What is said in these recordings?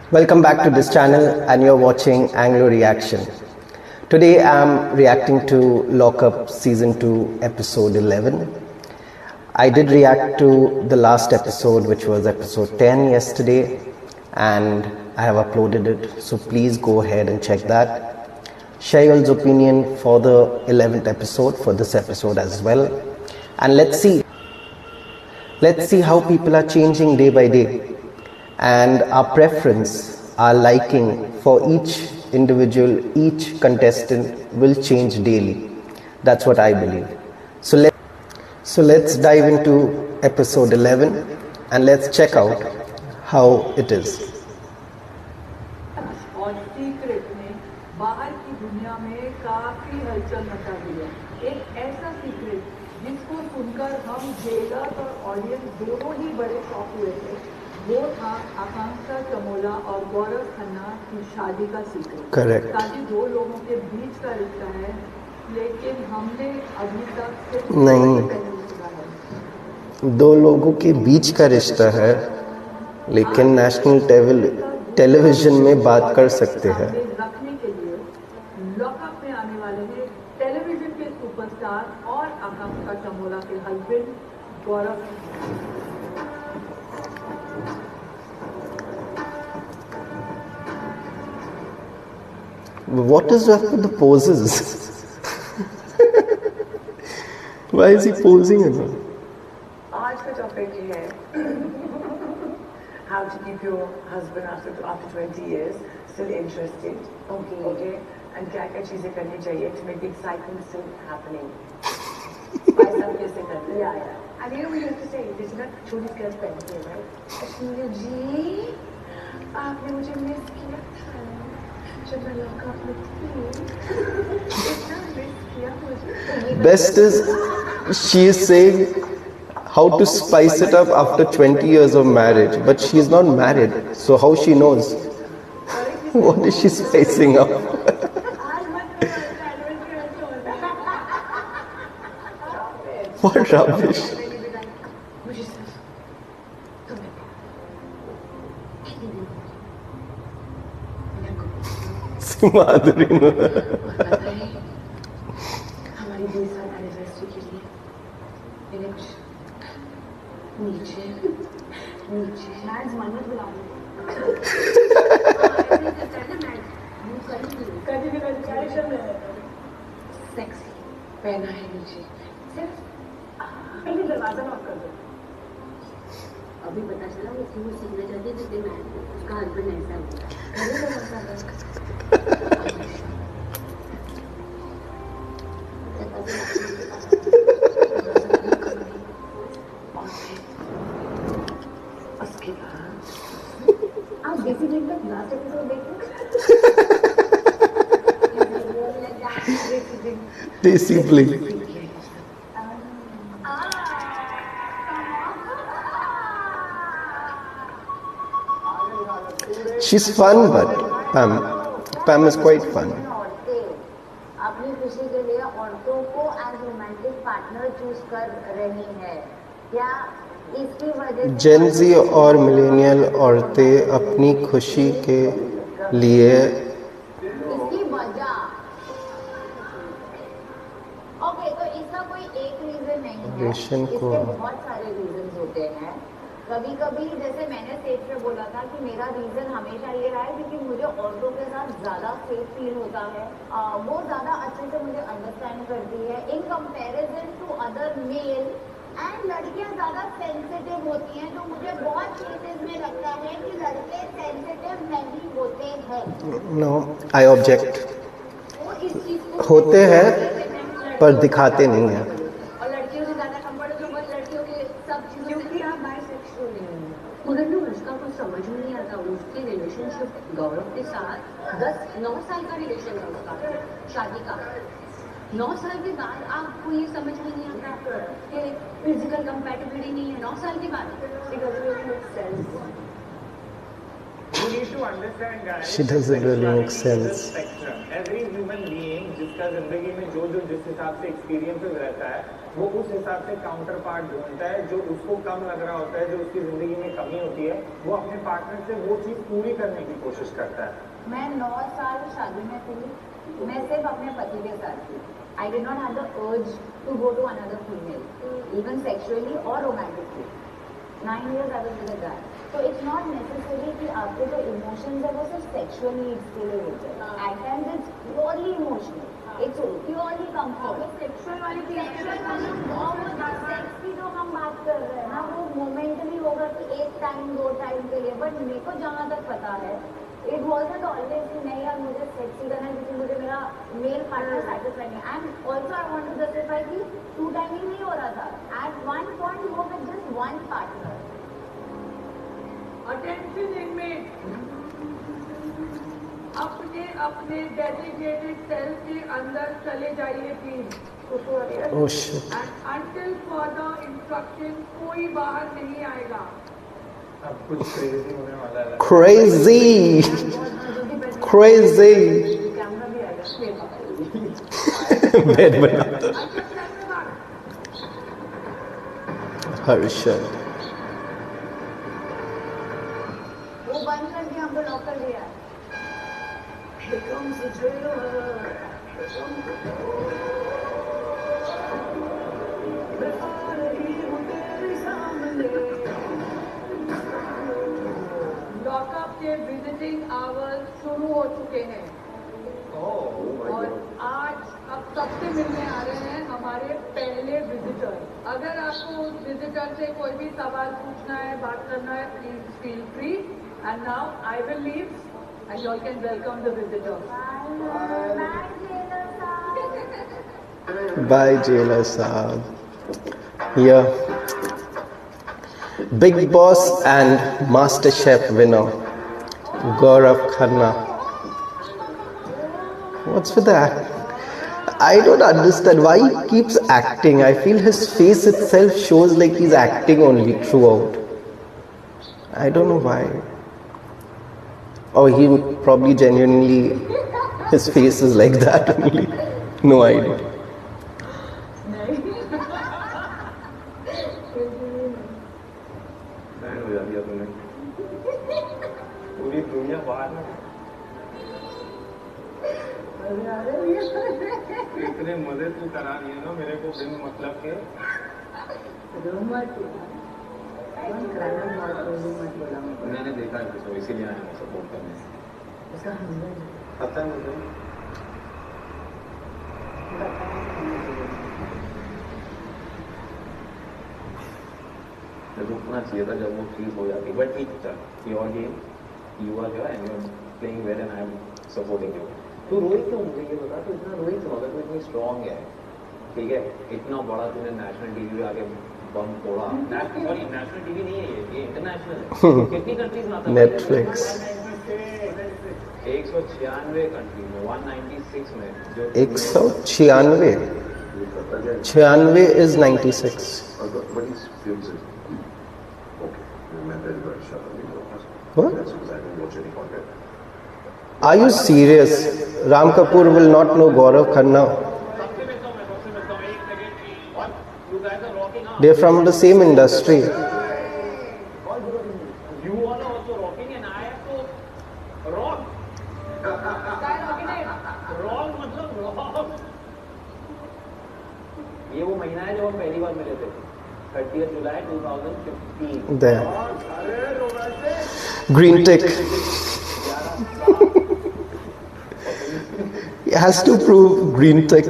Welcome back to this channel, and you're watching Anglo Reaction. Today I'm reacting to Lockup Season 2 Episode 11. I did react to the last episode, which was episode 10 yesterday, and I have uploaded it, so please go ahead and check that. Share your opinion for the 11th episode, for this episode as well, and let's see how people are changing day by day, and our preference, our liking for each individual, each contestant will change daily. That's what I believe. So let's dive into episode 11 and let's check out how it is. और secret ने बाहर की दुनिया में काफी हलचल मचा दी है। एक ऐसा सीक्रेट जिसको सुनकर हम जेलर और ऑडियंस दोनों ही बड़े शॉक हुए थे, वो था आकांक्षा चमोला और गौरव खन्ना की शादी का सीक्रेट। करेक्ट। शादी दो लोगों के बीच का रिश्ता है, लेकिन हमने अभी तक सिर्फ नहीं, सुना है। दो लोगों के बीच का रिश्ता है, लेकिन नेशनल टेलीविजन में बात कर सकते हैं। रखने के लिए लॉकअप में आने वाले हैं टेलीविजन के सुपरस्टार और आकांक्षा चमोला के husband Gaurav. What is up with the poses? Why is he posing again? आज का टॉपिक ये है how to keep your husband after 20 years still interested. Okay. And क्या चीजें करनी चाहिए to make the excitement still happening. Spice up कैसे करते हैं? Yeah. And you know we used to say this is not छोटी स्कर्ट पहनती है, right? अश्विनी जी, आपने मुझे मिस किया था जब मैं लॉकअप में थी। इतना मिस किया मुझे। Best is she is saying how to spice it up after 20 years of marriage, but she's not married, so how she knows? What is she spicing up? What rubbish. माधुरी हमारी 20 साल anniversary के लिए मैंने कुछ नीचे match मन्नत बुला sexy पहना है नीचे, सिर्फ पहले दरवाजा लॉक कर दो। अभी पता चला वो क्यों सीखना चाहती है, जिससे मैं उसका हस्बैंड ऐसा आप बेसिकली तक लास्ट एपिसोड देखो। Basically. She's fun, but Pam is quite fun. अपनी खुशी के लिए औरतों को एज रोमांटिक पार्टनर चूज कर रही है क्या? इसकी वजह जेन ज़ी और मिलेनियल औरतें अपनी खुशी के लिए इसकी वजह ओके, तो इसका कोई एक रीजन नहीं है, इसके बहुत सारे रीजन होते हैं। कभी कभी जैसे मैंने स्टेज पे बोला था कि मेरा रीजन हमेशा ये रहा है क्योंकि मुझे औरतों के साथ ज्यादा सेफ फील होता है। वो ज्यादा अच्छे से मुझे अंडरस्टैंड करती है in comparison to other male, and लड़कियां ज्यादा सेंसिटिव होती हैं, तो मुझे बहुत केसेस में लगता है कि लड़के सेंसिटिव नहीं होते हैं। No, I object. वो इस चीज को होते हैं पर दिखाते नहीं हैं। और लड़कियों से ज्यादा कंफर्टेबल लड़कियों के सब चीजों क्योंकि आप बाइसेक्सुअल नहीं हैं। मगर ना उसका कुछ समझ में नहीं आता। उसकी रिलेशनशिप गौरव के साथ 9 साल का रिलेशन है उसका, शादी का। 9 साल के बाद आपको ये समझ में नहीं आता कि फिजिकल कंपैटिबिलिटी नहीं है 9 साल के बाद। need to understand, guys. She doesn't really make sexuality is a sense. spectrum. Every human being जिसका जिंदगी में जो जिस हिसाब से एक्सपीरियंसेस रहता है, वो उस हिसाब से काउंटर पार्ट ढूंढता है जो उसको कम लग रहा होता है, जो उसकी जिंदगी में कमी होती है, वो अपने पार्टनर से वो चीज पूरी करने की कोशिश करता है। मैं 9 साल शादी में थी, मैं सिर्फ अपने पति के साथ थी। I did not have the urge to go to another female, even sexually or romantically. 9 years I was with a guy. So it's not necessary कि आपके जो emotions है वो सिर्फ sexual needs के लिए होते हैं. At times it's purely emotional. It's purely comfort. Sexual वाली sex की जो हम बात कर रहे हैं ना, वो momentary होगा कि एक टाइम 2 टाइम के लिए. But मेरे को जहाँ तक पता है, it wasn't always कि नहीं यार मुझे सेक्स ही करना है क्योंकि मुझे मेरा मेल पार्टनर सेटिस्फाई है. And also I want to justify कि 2 टाइमिंग नहीं हो रहा था. एट वन पॉइंट वो with just one partner. Attention इनमें अपने अपने डेडिकेटेड सेल के अंदर चले जाइए please. Oh shit. And until further instruction कोई बाहर नहीं आएगा. अब कुछ क्रेजी होने वाला है। Crazy. Crazy. कैमरा भी आएगा Bed बना. Harshad. वो बंद कर दिया, हमको लॉक कर दिया. Here comes the trailer. Lockup के विजिटिंग आवर्स शुरू हो चुके हैं और आज अब सबसे मिलने आ रहे हैं हमारे पहले विजिटर. अगर आपको उस विजिटर से कोई भी सवाल पूछना है, बात करना है, please feel free. And now I will leave and you all can welcome the visitor. Bye, Jailer Saab. Here, Big Boss and Master Chef winner, Gaurav Khanna. What's with that? I don't understand why he keeps acting. I feel his face itself shows like he's acting only throughout. I don't know why. Or he probably genuinely, his face is like that only. No idea. पूरी दुनिया बाहर में इतने मजे तू करा रही है ना मेरे को बिन मतलब के. मैंने देखा है तो इसीलिए आया हूँ सपोर्ट करने. उसका हस्बैंड पता है मुझे. रुकना चाहिए था जब वो चीज हो जाती. बट ठीक चल your game, you are here and you are playing well and I am supporting you. तू रोई क्यों? मुझे ये बता. तू इतना रोई क्यों? अगर तू इतनी स्ट्रांग है, ठीक है, इतना बड़ा तूने नेशनल टीवी पे आके बम फोड़ा. सॉरी नेशनल टीवी नहीं है ये इंटरनेशनल है. कितनी कंट्रीज में आता है? Netflix. 196 कंट्री में 196 में जो 196. 96 is 96. What? Are you serious? Ram Kapoor will not know Gaurav Khanna. They're from the same industry. You all are also rocking and I have to rock. Rock मतलब rock. ये वो महीना है जब हम पहली बार मिले थे. 30th July 2015. There. Green tick. He has to prove green tick.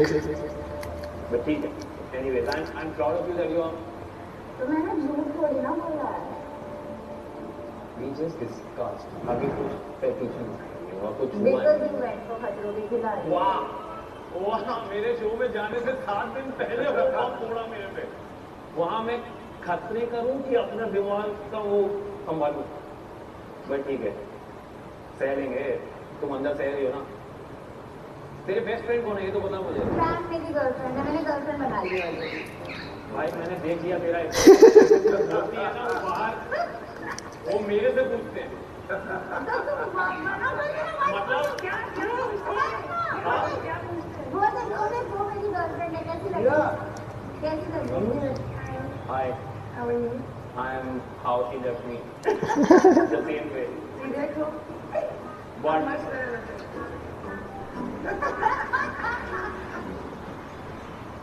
But ठीक है. Anyways, I'm proud of you that you are. तो मैंने झूठ थोड़ी ना बोला है. We just discussed. अभी कुछ petition और कुछ हुआ Because है. you went for खतरों के खिलाड़ी. वाह मेरे शो में जाने से 7 दिन पहले वो काम थोड़ा मेरे पे. वहाँ मैं खतरे करूँ कि अपना दिमाग का वो संभालूं. बट ठीक है, सह लेंगे. तुम अंदर सह रही हो ना. तेरे बेस्ट फ्रेंड कौन है ये तो बता मुझे. फ्रैंक मेरी गर्लफ्रेंड है, मैंने गर्लफ्रेंड बना ली ऑलरेडी. भाई मैंने देख लिया तेरा होती है ना वो बाहर, वो मेरे से पूछते हैं मतलब क्या वो मेरी गर्लफ्रेंड है, कैसी लगी? कैसी लगी? Hi, How are you? I'm how she left me. The same way. ये देखो But मस्त है।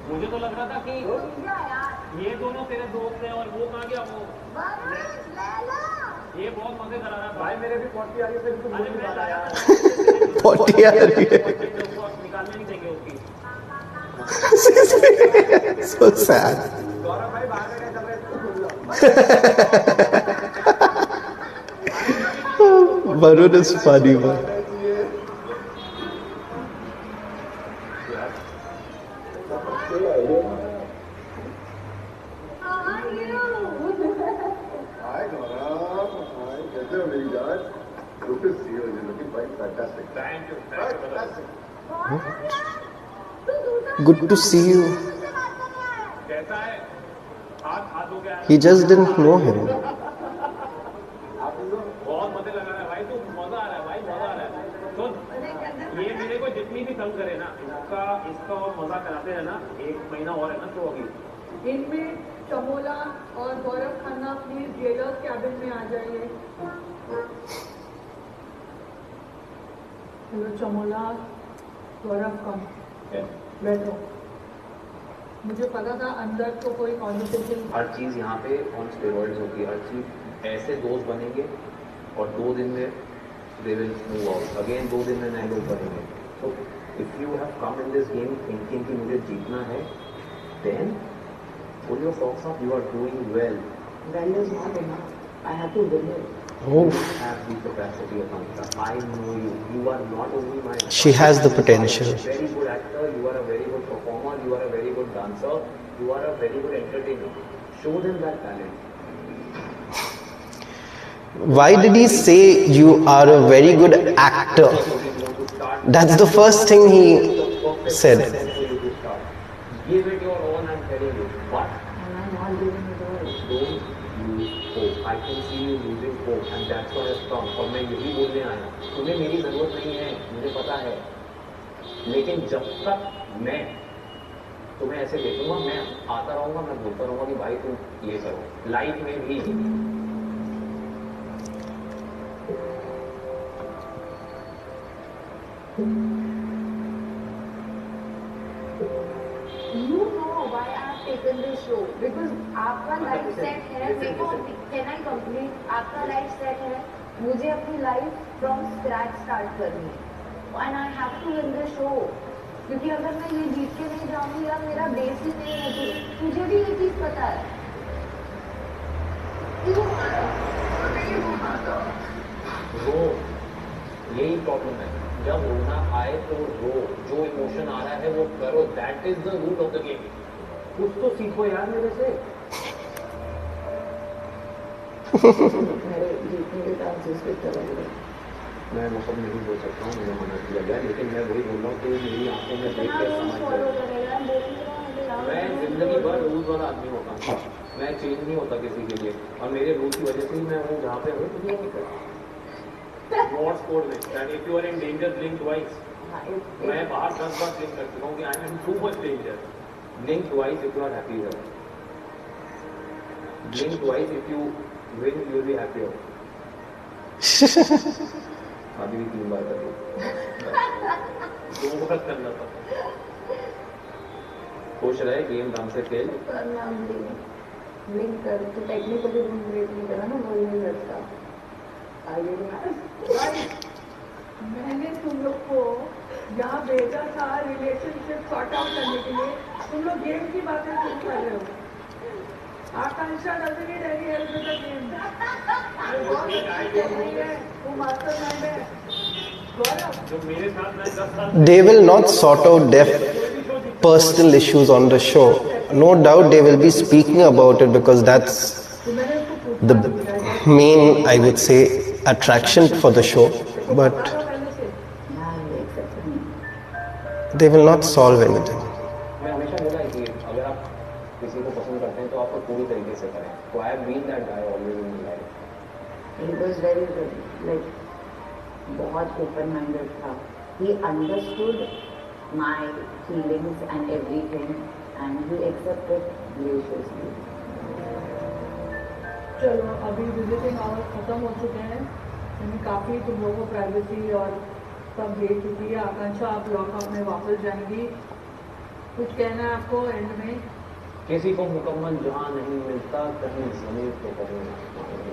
मुझे तो लग रहा था कि क्या यार? ये दोनों तेरे दोस्त हैं और वो कहाँ गया वो वरुण, लैला। ये बहुत मजे करा रहा है भाई मेरे भी 40 आ रही है, फिर कुछ अरे बोल नहीं मैं पा रहा लाया यार। था 40 आ रही है। निकालने नहीं देंगे उसकी So sad. गौरव भाई बाहर में क्या चल रहा है इसको भूल जाओ। Varun is funny, man. How are you? Hi Gaurav, hi, कैसे हो मेरी जान? Good to see you. You're looking quite fantastic. Thank you Fantastic. Good to see you. कैसा है हाथ हाथ हो गया He just didn't know him. बहुत मजे लगा रहा है भाई तू मजा आ रहा है भाई मजा आ रहा है तो ये मेरे को जितनी भी तंग करे ना इसका और मजा कराते हैं ना 1 महीना और है ना तो अभी इनमें चमोला और Gaurav Khanna please jailers cabin में आ जाइए। हेलो चमोला, गौरव कम बैठो। मुझे पता था अंदर तो कोई कॉन्वर्सेशन हर चीज यहाँ पे ऑन स्टेरॉइड्स होती है हर चीज ऐसे दोस्त बनेंगे और 2 दिन में they will move out again 2 दिन में नए लोग बनेंगे तो if you have come in this game thinking कि मुझे जीतना है then pull your socks up you are doing well Value is not enough. I have to win it. Oh, have the capacity of Amita. I know you. You are not only my. She has the potential. You are a very good actor. You are a very good performer. You are a very good dancer. You are a very good entertainer. Show them that talent. why did he say you are a very good actor? That's the first thing he said. Give it your all. I'm telling you. But And I'm not giving it all. don't lose hope. I can see you losing hope, and that's why I've come. और मैं यही बोलने आया तुम्हें मेरी जरूरत नहीं है मुझे पता है लेकिन जब तक मैं तुम्हें ऐसे देखूंगा मैं आता रहूंगा मैं बोलता रहूंगा कि भाई तुम ये करो लाइफ में भी You know why I have taken this show because आपका लाइफ सेट है मेरे को can I complete आपका लाइफ सेट है मुझे अपनी लाइफ फ्रॉम स्क्रैच स्टार्ट करनी है and I have to win the show क्योंकि अगर मैं ये जीत के नहीं जाऊंगी या मेरा बेस ही नहीं है तुझे भी ये चीज पता है रो यही प्रॉब्लम है जब रोना आए तो रो जो इमोशन आ रहा है वो करो that is the root of the game कुछ तो सीखो यार मेरे से मेरे जीतने के चांसेस भी चले गए। मैं मतलब नहीं बोल सकता हूँ मैंने मना किया गया लेकिन मैं वही बोल रहा हूँ कि मेरी आंखों में देख के समझ फॉलो गया करेगा मैं जिंदगी भर रूल्स वाला आदमी होता हूँ मैं चेंज नहीं होता किसी के लिए और मेरे रूल की वजह से ही मैं हूँ जहाँ पे हूँ तुझे दिक्कत Morse code में that if you are in danger blink twice मैं बाहर 10 बार blink कर चुका हूँ कि I am in too much danger blink twice if you are happy here blink twice if you win you will be happier अभी भी 3 बार कर 2 बार करना था खुश रहे गेम ढंग से खेल करना लिंक कर तो टेक्निकली ब्रेक नहीं करा ना वो नहीं करता आगे मैंने तुम लोग को यहाँ भेजा था रिलेशनशिप सॉर्ट आउट करने के लिए तुम लोग गेम की बातें क्यों कर रहे हो Akanksha doesn't need any help with the game वो मास्टरमाइंड है गौरव जो मेरे साथ मैं 10 साल They will not sort out their personal issues on the show. No doubt they will be speaking about it because that's तो मैंने उसको पूछा the main, I would say, attraction for the show. But पहले से हाँ देख सकते हैं they will not solve anything. मैं हमेशा बोला है कि अगर आप किसी को पसंद करते हैं तो आप पूरी तरीके से करें तो I have been that guy always in my life he was very good like बहुत ओपन माइंडेड था. He understood my feelings and everything, and he accepted graciously. चलो अभी विजिटिंग आवर्स खत्म हो चुके हैं, यानी काफ़ी तुम लोगों को प्राइवेसी और सब दे चुकी है. आकांक्षा आप लॉकअप में वापस जाएंगी, कुछ कहना है आपको एंड में? किसी को मुकम्मल जहां नहीं मिलता, कहीं जमीन तो कहीं नहीं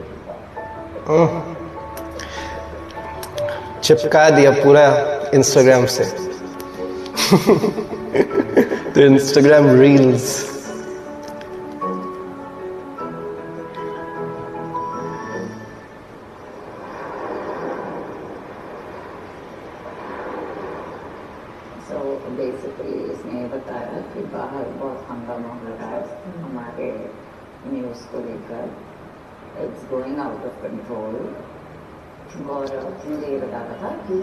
मिलता. चिपका दिया पूरा इंस्टाग्राम से. तो इंस्टाग्राम रील्स. So basically इसने बताया कि बाहर बहुत हंगामा हो रहा है हमारे न्यूज़ को लेकर. It's going out of control. गौरव मुझे ये बता रहा था कि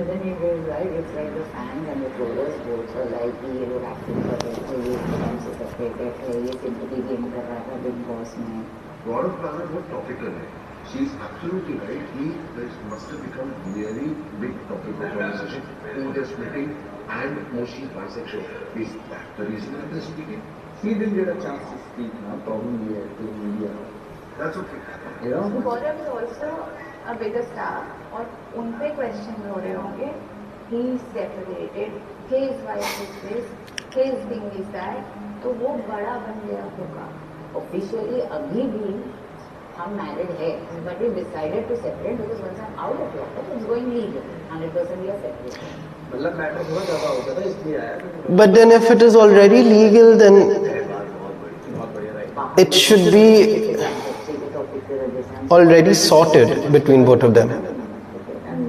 then he goes like it's like the fans and the trollers both are like ये लोग एक्टिंग कर रहे थे, ये फैंस से सेपरेटेड थे, ये सिंपैथी गेन कर रहा था बिग बॉस में. Gaurav Prana बहुत टॉपिकल है. She is absolutely right. This must have become very big topic of conversation. Who they're splitting and Moshi bisexual. Is that the reason that they're speaking? She didn't get a chance to speak. Now problem here to media. That's okay. You know. Gaurav is also a bigger star और उन पे question हो रहे होंगे. He is separated. His wife is this. His thing is that. तो वो बड़ा बन गया होगा. Officially अभी भी हम married है, but we decided to separate because once I'm out of lockup, it's going legal. 100% we are separated. मतलब मैटर थोड़ा ज़्यादा हो गया था इसलिए आया. But then if it is already legal, then बहुत बढ़िया right. it should be already sorted between both of them. And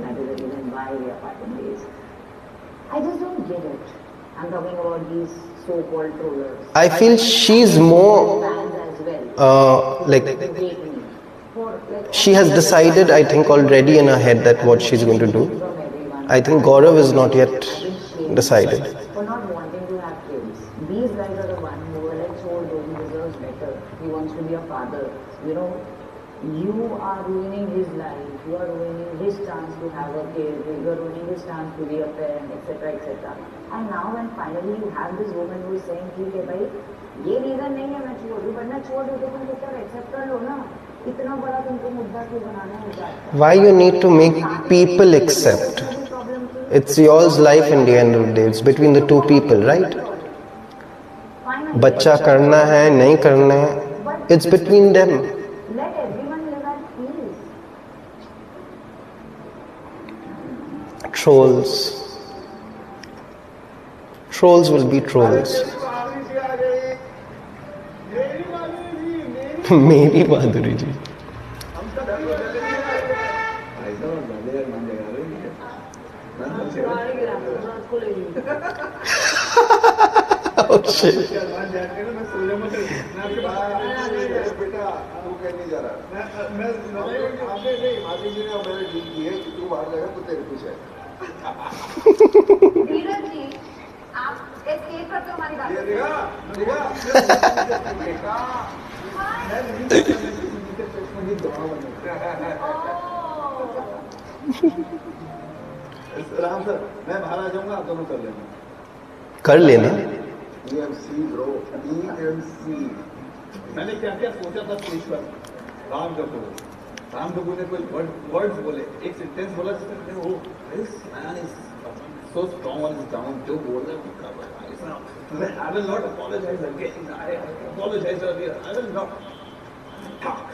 that is the reason why we are parting ways. I just don't get it. I'm talking about these so-called trollers. I feel she's more Fans as well. like They hate me. For, like, she has decided, I think, already in her head that what she's going to do. from everyone. I think Gaurav is not yet decided. For not wanting to have kids. These guys are the ones who are like, "Chhod do, he deserves better. He wants to be a father." You know, you are ruining his life. You are ruining his chance to have a kid. You are ruining his chance to be a parent, etc., etc. And now when finally you have this woman who is saying, "ठीक है भाई, ये reason नहीं है मैं छोड़ दूँ, वरना छोड़ दूँ तो तुम चुपचाप accept कर लो ना. इतना बड़ा तुमको मुद्दा क्यों बनाना है मुद्दा?" Why you need to make people accept? It's yours life in the end of the day. It's between the two people, right? बच्चा करना है नहीं करना है, it's between them. Let everyone live at peace. Trolls will be trolls. मेरी माधुरी जी. Oh shit. बेटा तू कहीं नहीं जा रहा. मैं आपने नहीं माधुरी जी ने मैंने डील की है कि तू बाहर जाएगा तो तेरे पीछे. धीरज जी, आप escape करते हो हमारी बात से. राम सर मैं बाहर आ जाऊंगा, आप दोनों कर लेना. कर लेना. EMC bro, EMC. मैंने क्या क्या सोचा था स्टेज पर. राम कपूर ने कोई वर्ड्स बोले, एक सेंटेंस बोला जिसमें वो this man is so strong on his down. जो बोल रहा है वो कर रहा है. I will not apologize again. I apologized earlier. I will not talk.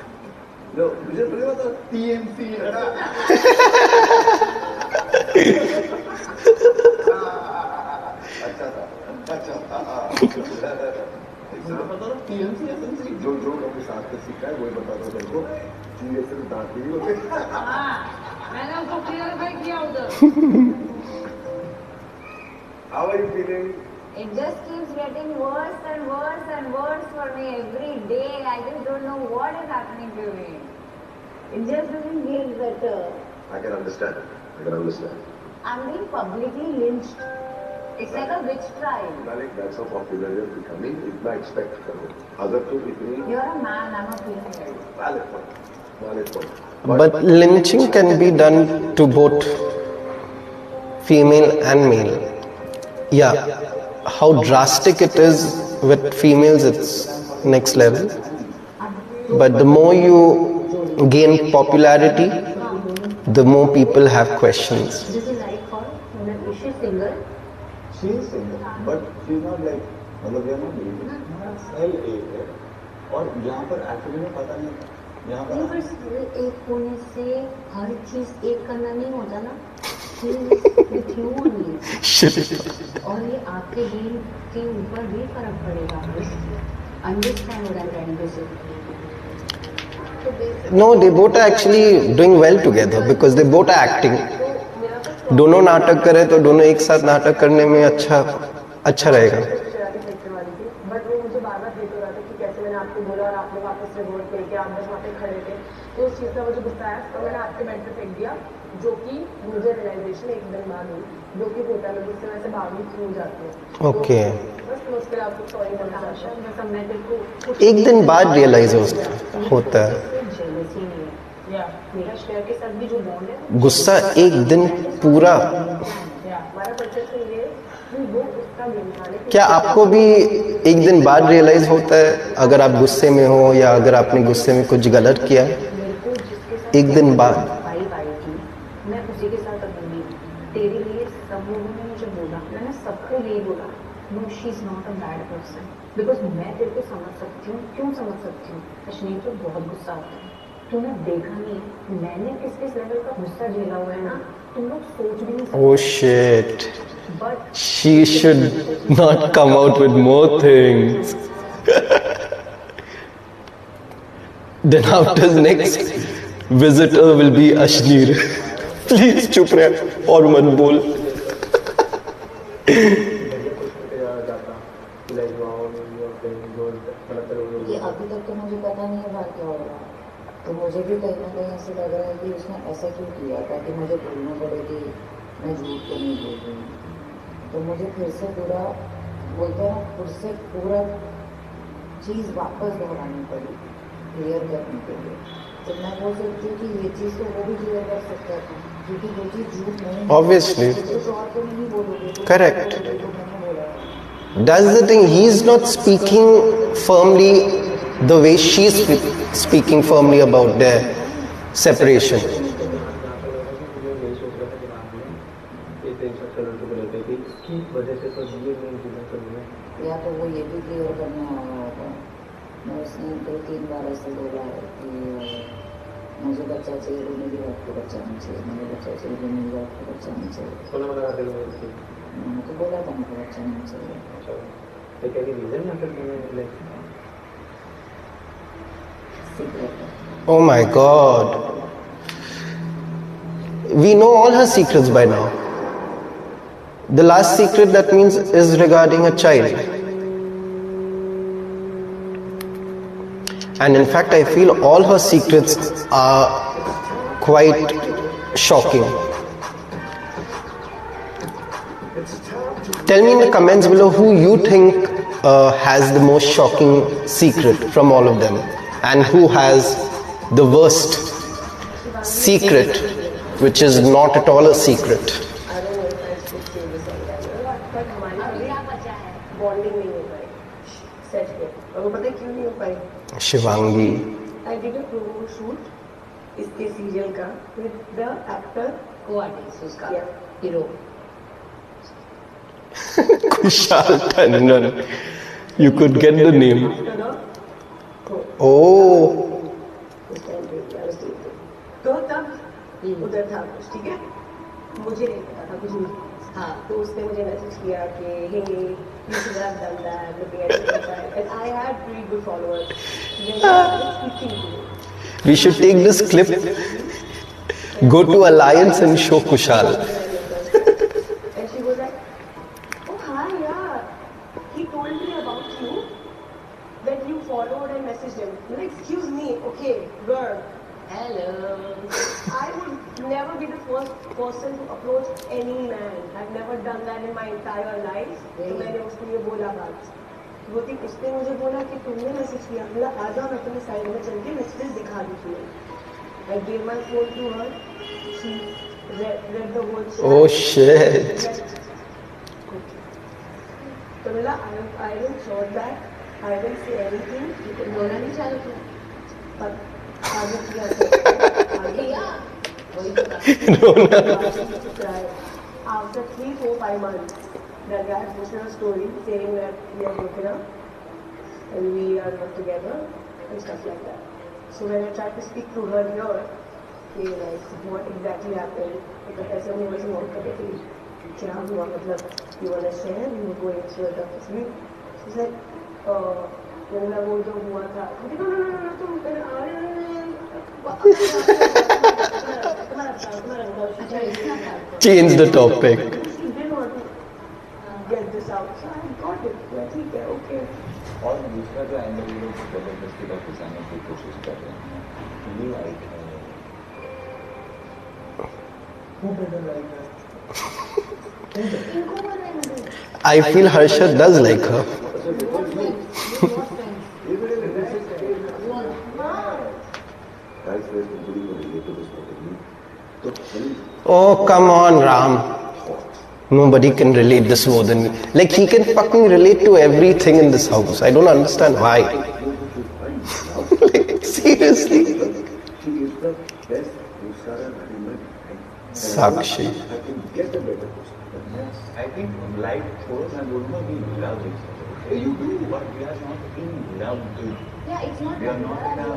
No, मुझे लगा था TMC है ना. अच्छा था. पता था TMC SNC. जो अपने साथ में सीखा है वही बता दो मेरे को. ये सिर्फ दांत नहीं होते. मैंने उसको क्लियरिफाई किया उधर. How are you feeling? It just keeps getting worse and worse and worse for me every day. I just don't know what is happening to me. It just doesn't get better. I can understand. I'm being publicly lynched. It's like a witch trial. Malik, that's how popular you're becoming. इतना expect करो. अगर तुम इतनी You're a man, I'm a female. valid point. But lynching can be done to both female and male. Yeah, how drastic it is with females, it's next level. But the more you gain popularity, the more people have questions. This is right for women. Is she single? She is single, but she is not like, मतलब we are not dating. हमारा cell एक है और यहाँ पर actually में पता नहीं यहाँ नहीं, पर पर एक होने से हर चीज एक करना नहीं होता ना। She is with you only. और ये आपके गेम के ऊपर भी फर्क पड़ेगा। Understand what I'm trying to say? No, they both are actually doing well together because they both are acting. दोनों नाटक करें तो दोनों एक साथ नाटक करने में अच्छा रहेगा. बट वो मुझे बार बार देख रहा था कि कैसे मैंने आपको बोला और आपने वापस से वोट करके आप बस वहाँ पे खड़े थे, तो उस चीज़ का मुझे गुस्सा आया तो मैंने आपके बेड पे फेंक दिया, जो कि मुझे रियलाइजेशन एक दिन बाद हुई, जो कि होता है, मैं गुस्से में से भागी क्यों जाती हूँ. ओके. बस मैं उसके लिए आपको सॉरी बोलना चाहता हूँ. बस अब मैं तेरे को एक दिन बाद रियलाइज होता है. जेलसी नहीं है। या मेरा शेयर के साथ भी जो बॉन्ड है, गुस्सा एक दिन पूरा. हमारा परसेप्शन ये है कि वो उसका मेंटालिटी. क्या आपको भी एक दिन बाद रियलाइज होता है अगर आप गुस्से में हो या अगर आपने गुस्से में कुछ गलत किया है? मेरे को जिसके साथ एक दिन बाद. वाइब आई थी, मैं उसी के साथ अभी तेरे लिए सब लोगों ने मुझे बोला, मैंने सबको यही बोला, no she is not a bad person, because मैं तेरे को समझ सकती हूँ. क्यों समझ सकती हूँ? अश्विनी को बहुत गुस्सा आता है, तूने देखा नहीं है मैंने किस किस लेवल का गुस्सा झेला हुआ है ना, तुम लोग सोच भी नहीं सकते. Oh shit. But She should not come out with more things. Then after next visitor will be Ashneer. Please चुप रहे और मत बोल. ये अभी तक तो मुझे पता नहीं है बात क्या हो रहा है, तो मुझे भी कहीं ना कहीं ऐसे लग रहा है कि उसने ऐसा क्यों किया ताकि मुझे बोलना पड़े कि मैं झूठ तो नहीं बोल रही हूँ. तो मुझे फिर से पूरा बोलते हैं फिर से पूरा चीज़ वापस दोहरानी पड़ी क्लियर करने के लिए. तो मैं बोल सकती हूँ कि ये चीज़ तो वो भी क्लियर कर सकता था क्योंकि वो चीज़ झूठ नहीं है. Obviously. कुछ और तो नहीं बोलोगे. Correct. जो मैंने बोला है. That's the thing. He's not speaking firmly the way she's speaking firmly about their separation. या तो वो ये भी क्लियर करने आया होगा. मैं उसने 2-3 बार ऐसे बोला है कि मुझे बच्चा चाहिए तो मेरी बात को बच्चा नहीं चाहिए, मुझे बच्चा चाहिए तो मेरी बात को बच्चा नहीं चाहिए. मैंने तो बोला था मुझे बच्चा नहीं चाहिए. Oh my God. We know all her secrets by now. The last secret that means is regarding a child. And in fact, I feel all her secrets are quite shocking. Tell me in the comments below who you think has the most shocking secret from all of them, and who has the worst secret, which is not at all a secret. Bonding नहीं हो पाई set पे. और वो पता है क्यों नहीं हो पाई? Shivangi. I did a promo shoot इसके सीरियल का with the actor को आर्टिस्ट उसका Yeah. Hero. Kushal Tandon. You could get the name. after the Oh. उस टाइम पे I was dating. तो तब उधर था कुछ, ठीक है, मुझे नहीं पता था कुछ नहीं. हाँ, तो उसने मुझे मैसेज किया कि hey you should have done that, looking at your profile, and I had pretty good followers. Then I was speaking to you. We should take this clip, go to Alliance and show Kushal. And she was like, oh hi, yeah, he told me about you, that you followed and messaged him. I'm like, excuse me, okay, girl, Hello. I would never be the first person to approach any man. I've never done that in my entire life. तो मैंने उसको ये बोला बात. वो थी उसने मुझे बोला कि तुमने मैसेज किया, मतलब आ जाओ मैं तुम्हें साइड में चल के मैसेजेस दिखा दी तुम्हें. I gave my phone to her. She read the whole chat. Oh shit. Camilla, I will short that. I will say anything. You can बोलना नहीं चालू किया but आगे किया किया वही cry. After 3, 4, 5 months, that guy posted a story saying that we are broken up and we are not together and stuff like that. So when I tried to speak to her here, like what exactly happened, because ऐसे हम वैसे बहुत करते थे क्या हुआ मतलब you wanna share, you were going through it with me. She's like मैंने वो जो हुआ था no तुम Change the topic. She didn't want to get this out, so I got it. Yeah, ठीक है, okay. और दूसरा जो एंगल ये लोग जबरदस्ती का फंसाने की कोशिश कर रहे हैं ये लाइक है who doesn't like that? इनको बोल रहे हैं I feel Harsha does like her. Guys, there's nobody who relate to this properly. So, Oh, come on, Ram. Nobody can relate this more than me. Like, he can fucking relate to everything in this house. I don't understand why. Like, seriously. she is the best Ushara Nariman. Sakshi. I can get a better person. I think like छोड़ो मैं बोलूँगा we love each other. You do, but we are not in love. Yeah, it's not We are not in a.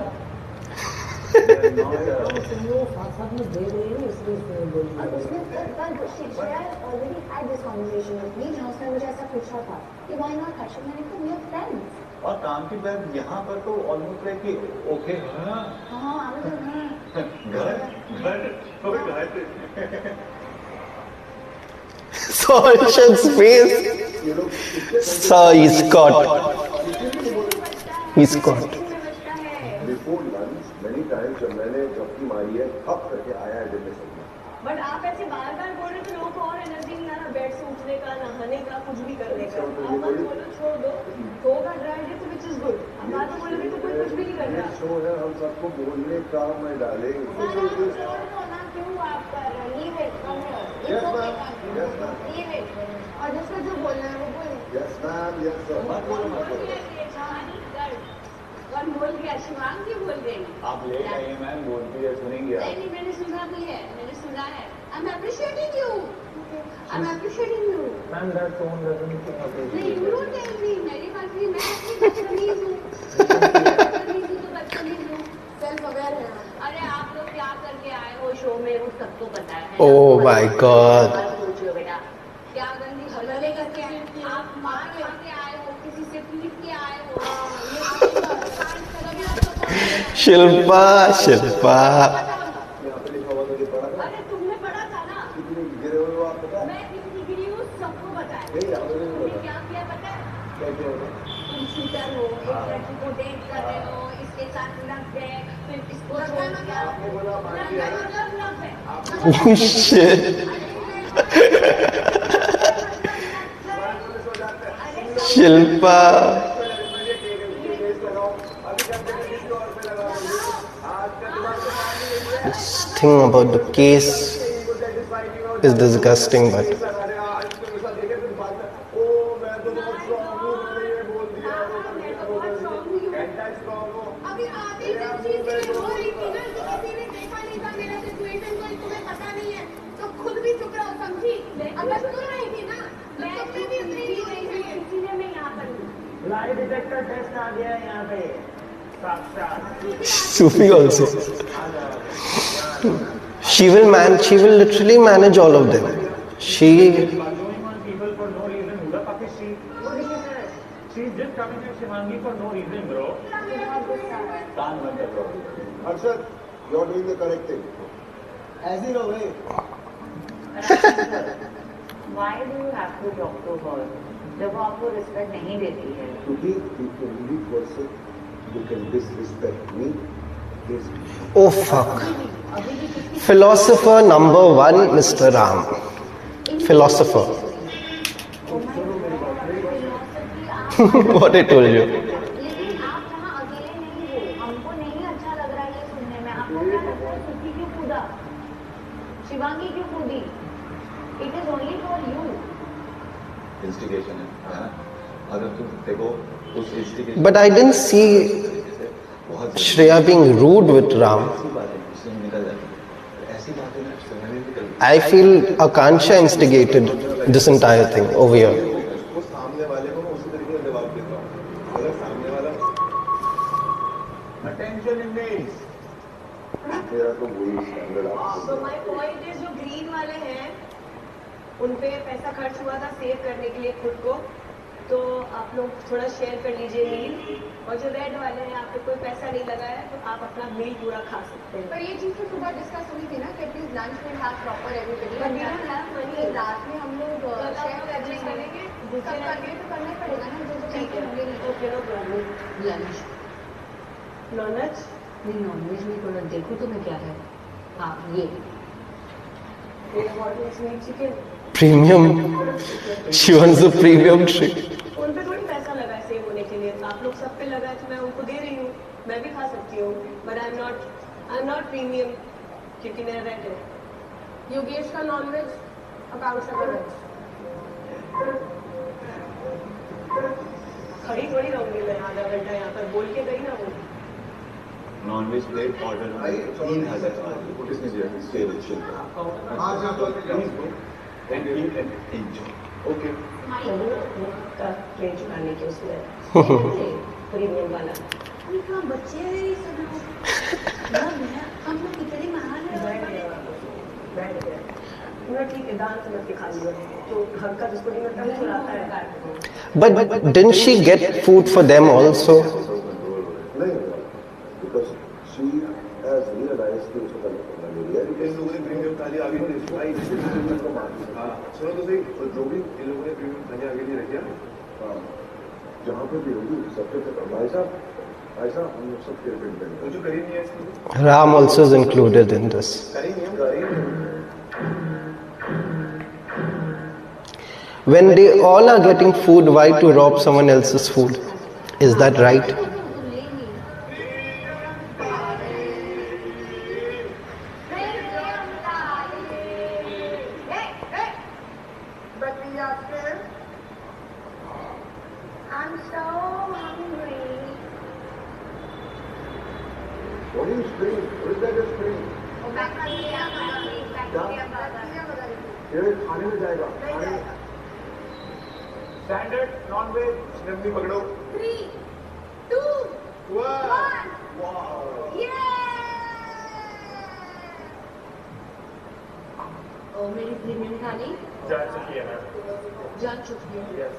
तुम लोग साथ में दे रहे हैं इसलिए बोल और उसने Shreya already had this conversation with me जहाँ उसने मुझे ऐसा पूछा था कि why not Harshit, मैंने कहा we are friends. और काम की बात यहाँ पर तो ऑलमोस्ट है कि ओके हाँ हाँ I'm like हाँ घर घर कभी घर पे So Harsha's face. So he's caught. He's caught. Before lunch, many times जब मैंने झपकी मारी है, हप करके आया है डिनर में. बट आप ऐसे बार बार बोल रहे थे लोगों को और एनर्जी नहीं आ रहा बेड से उठने का नहाने का कुछ भी करने का आप बस बोलो छोड़ दो होगा ड्राई डे तो विच इज गुड अब बात तो बोलोगे तो कोई कुछ भी नहीं कर रहा शो है हम सबको बोलने का मैं डालेंगे. छोड़ दो ना क्यों आप कर रहे हैं leave it come here Yes, it's okay ma'am. Yes, ma'am. leave it और जिसको जो बोलना है वो बोले Yes, ma'am. Yes, sir. मत बोलो कौन बोल गया शिवांग भी बोल गई आप ले आइए मैम बोलती है सुनेंगे आप नहीं मैंने सुना भी है मैंने सुना है I am appreciating you I am appreciating you ma'am that tone doesn't नहीं यू डोंट टेल मी मेरी बात नहीं मैं अपनी बदतमीज हूँ बदतमीज हूँ तो बदतमीज हूँ सेल्फ अवेयर है अरे आप लोग क्या करके आए हो शो में वो सबको पता है Oh my God. सोचियो बेटा क्या गंदी हरकतें करके आए आप मार के आए हो किसी से पीट के आए हो Shilpa, Shilpa. यहाँ पे लिखा हुआ था जो पढ़ा था. अरे तुमने पढ़ा था ना कितने गिरे हुए हो आप पता है? मैं कितनी गिरी हूँ सबको पता है नहीं, आप मुझे नहीं तुमने पता. क्या किया पता है क्या क्या होता? तुम शूटर हो एक लड़की को डेट कर रहे हो इसके साथ लव है फिर इसको छोड़ दिया आपने बोला मान लव लिया. है मतलब लव है Oh shit. Shilpa. This thing about the case is disgusting, but अभी आधी चीज हो रही थी ना कि किसी ने देखा नहीं था मेरा सिचुएशन को तुम्हें पता नहीं है तो खुद भी चुप रहो समझी अब मैं सुन रही थी ना मैं भी उतनी ही रही थी इसीलिए मैं यहाँ पर हूँ लाई डिटेक्टर टेस्ट आ गया है यहाँ पे साक्षात Sufi also. She will literally manage all of them. She going on people for no reason Huda Pakis she's just coming at Shivangi for no reason bro कान बंद करो Harshad, you are doing the correct thing. ऐसे ही रहो भाई why do you have to talk to her जब वो आपको respect नहीं देती है Today, the only person who can disrespect me is oh fuck. Philosopher number 1, Mr. Ram. Philosopher. What I told you. लेकिन आप यहाँ अकेले नहीं हो हमको नहीं अच्छा लग रहा है ये सुनने में आपको क्या लगता है कूदा? शिवांगी क्यों कूदी? It is only for you. Instigation है ना? अगर तुम देखो उस instigation. But I didn't see Shreya being rude with Ram. ऐसी बातें इसमें निकल जाती है. ऐसी बातें ना समझ में निकल. I feel Akansha instigated this entire thing over here. वो सामने वाले को मैं उसी तरीके से जवाब देता हूँ. अगर सामने वाला Attention Indians. मेरा तो वही स्टैंडर्ड आप. So my point is जो ग्रीन वाले हैं उन पे पैसा खर्च हुआ था सेव करने के लिए खुद को, तो आप लोग थोड़ा शेयर कर लीजिए मील. और जो रेड वाले हैं आप पे कोई पैसा नहीं लगा है तो आप अपना मील पूरा खा सकते हैं. पर ये चीज़ तो सुबह डिस्कस हुई थी ना कि at least lunch will have proper everybody. But we don't have money. रात में हम लोग शेयर कर लेंगे. सब करके तो करना ही पड़ेगा ना, जो ठीक है, okay, no problem. Lunch nonveg नहीं, नॉनवेज में थोड़ा देखो तुम्हें क्या है. हाँ ये chicken. Premium. She wants the premium treat. उन पे थोड़ी पैसा लगा है सेव होने के लिए. आप लोग सब पे लगा है तो मैं उनको दे रही हूँ. मैं भी खा सकती हूँ, but I am not premium क्योंकि मेरा रेट है. योगेश का नॉनवेज, आकांक्षा का वेज. खड़ी थोड़ी रहूंगी मैं आधा घंटा यहाँ पर, बोल के गई ना वो. Nonveg plate order 3,000. किसने दिया? स्टेज शिल्पा. आज आप लोग एंड एंजॉय. ओके. का प्लेट चुराने के उसमें प्रीमियम वाला. कहाँ बच्चे हैं ये सब लोग. हम लोग कितने महान हैं. बैठ गया. ठीक है, दाल समझ के खा लियो. तो हल्का जिसको नहीं मिलता वो चुराता है. But didn't she get food for them also? नहीं, because she has realized कि उसको करना पड़ना नहीं है. इन लोगों ने प्रीमियम थाली आगे नहीं रखी. भाई इसको मार. हाँ, सुनो तो सही. जो भी इन लोगों ने प्रीमियम थाली आगे नहीं रखी. हाँ, जहाँ पे भी होगी सबसे पहले भाई साहब हम लोग सब पे डिपेंड करेंगे. वो जो करीब नहीं है इसमें. Ram also is included in this. When they all are getting food, why to rob someone else's food? Is that right? But we are still. I'm so hungry. What is screen? What is that screen? Back कर लिया ये खाने में जाएगा. खाने में. Standard non-veg. Nandi पकड़ो. 3, 2, 1. वाह. और मेरी प्रीमियम थाली जा चुकी है मैम. जा चुकी है. Yes.